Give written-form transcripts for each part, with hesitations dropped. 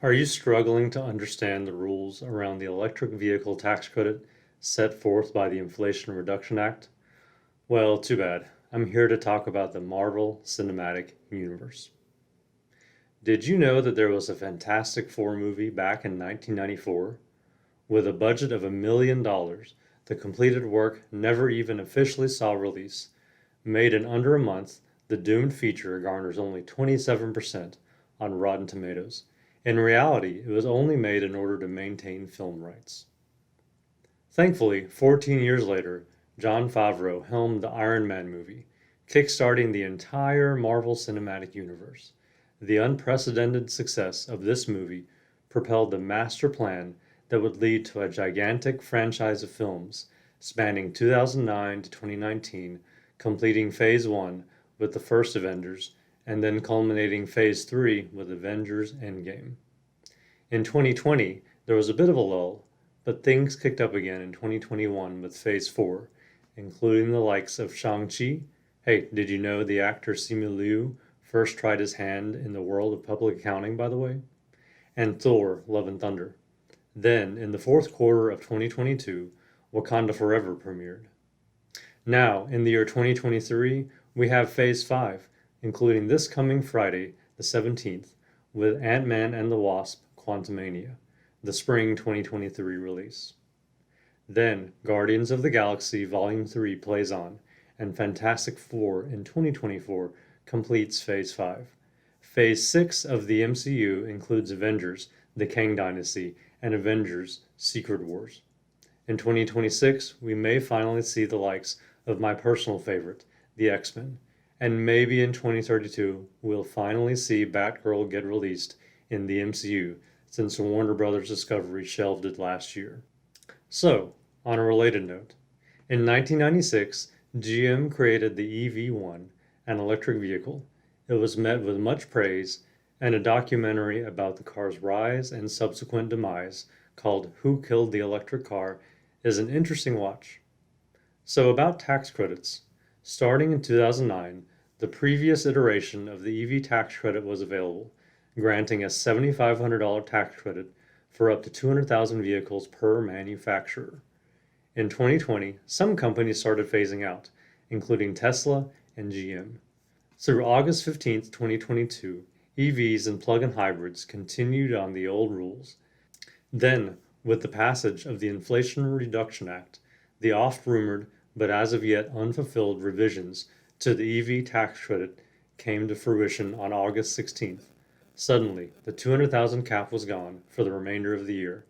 Are you struggling to understand the rules around the electric vehicle tax credit set forth by the Inflation Reduction Act? Well, too bad. I'm here to talk about the Marvel Cinematic Universe. Did you know that there was a Fantastic Four movie back in 1994? With a budget of $1 million, the completed work never even officially saw release. Made in under a month, the doomed feature garners only 27% on Rotten Tomatoes. In reality, it was only made in order to maintain film rights. Thankfully, 14 years later, Jon Favreau helmed the Iron Man movie, kickstarting the entire Marvel Cinematic Universe. The unprecedented success of this movie propelled the master plan that would lead to a gigantic franchise of films spanning 2009 to 2019, completing Phase 1 with the first Avengers, and then culminating Phase 3 with Avengers Endgame. In 2020, there was a bit of a lull, but things kicked up again in 2021 with Phase 4, including the likes of Shang-Chi. Hey, did you know the actor Simu Liu first tried his hand in the world of public accounting, by the way? And Thor, Love and Thunder. Then, in the fourth quarter of 2022, Wakanda Forever premiered. Now, in the year 2023, we have Phase 5, including this coming Friday, the 17th, with Ant-Man and the Wasp: Quantumania, the spring 2023 release. Then, Guardians of the Galaxy Volume 3 plays on, and Fantastic Four in 2024 completes Phase 5. Phase 6 of the MCU includes Avengers: The Kang Dynasty and Avengers: Secret Wars. In 2026, we may finally see the likes of my personal favorite, the X-Men, and maybe in 2032 we'll finally see Batgirl get released in the MCU since Warner Bros. Discovery shelved it last year. So, on a related note, in 1996, GM created the EV1, an electric vehicle. It was met with much praise, and a documentary about the car's rise and subsequent demise called Who Killed the Electric Car is an interesting watch. So about tax credits. Starting in 2009, the previous iteration of the EV tax credit was available, granting a $7,500 tax credit for up to 200,000 vehicles per manufacturer. In 2020, some companies started phasing out, including Tesla and GM. Through August 15, 2022, EVs and plug-in hybrids continued on the old rules. Then, with the passage of the Inflation Reduction Act, the oft-rumored but as of yet unfulfilled revisions to the EV tax credit came to fruition on August 16th. Suddenly, the 200,000 cap was gone for the remainder of the year,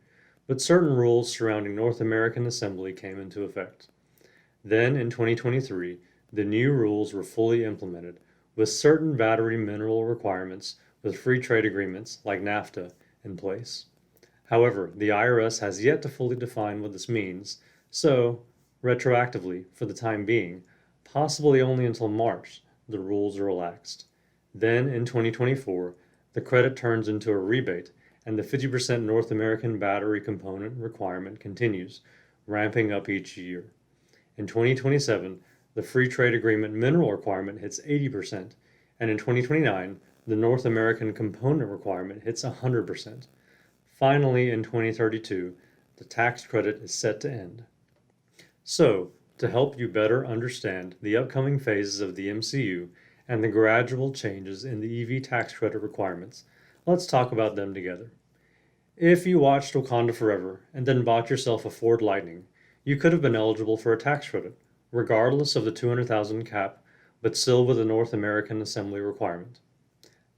but certain rules surrounding North American assembly came into effect. Then, in 2023, the new rules were fully implemented, with certain battery mineral requirements with free trade agreements like NAFTA in place. However, the IRS has yet to fully define what this means, so, retroactively, for the time being, possibly only until March, the rules are relaxed. Then, in 2024, the credit turns into a rebate, and the 50% North American battery component requirement continues, ramping up each year. In 2027, the free trade agreement mineral requirement hits 80%, and in 2029, the North American component requirement hits 100%. Finally, in 2032, the tax credit is set to end. So, to help you better understand the upcoming phases of the MCU and the gradual changes in the EV tax credit requirements, let's talk about them together. If you watched Wakanda Forever and then bought yourself a Ford Lightning, you could have been eligible for a tax credit, regardless of the 200,000 cap, but still with a North American assembly requirement.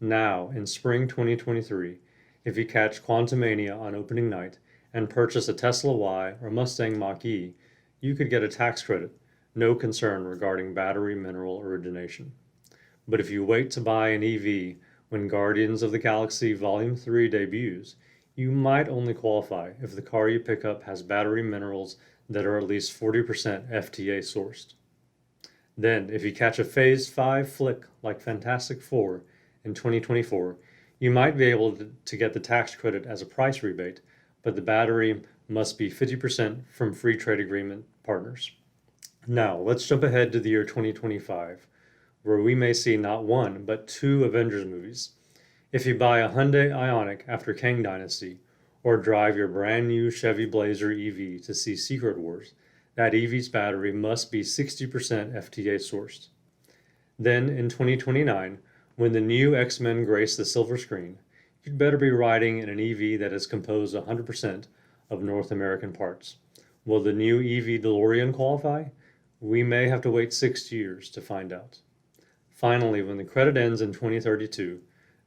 Now, in spring 2023, if you catch Quantumania on opening night and purchase a Tesla Y or Mustang Mach-E, you could get a tax credit, no concern regarding battery mineral origination. But if you wait to buy an EV when Guardians of the Galaxy Volume 3 debuts, you might only qualify if the car you pick up has battery minerals that are at least 40% FTA sourced. Then, if you catch a Phase 5 flick like Fantastic Four in 2024, you might be able to get the tax credit as a price rebate, but the battery must be 50% from free trade agreement partners. Now, let's jump ahead to the year 2025, where we may see not one, but two Avengers movies. If you buy a Hyundai Ioniq after Kang Dynasty, or drive your brand new Chevy Blazer EV to see Secret Wars, that EV's battery must be 60% FTA sourced. Then, in 2029, when the new X-Men grace the silver screen, you'd better be riding in an EV that is composed 100% of North American parts. Will the new EV DeLorean qualify? We may have to wait 6 years to find out. Finally, when the credit ends in 2032,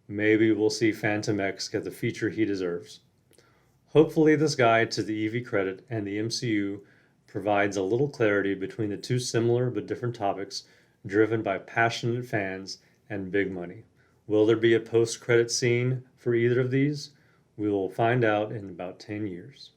maybe we'll see Phantom X get the feature he deserves. Hopefully, this guide to the EV credit and the MCU provides a little clarity between the two similar but different topics driven by passionate fans and big money. Will there be a post credit scene for either of these? We will find out in about 10 years.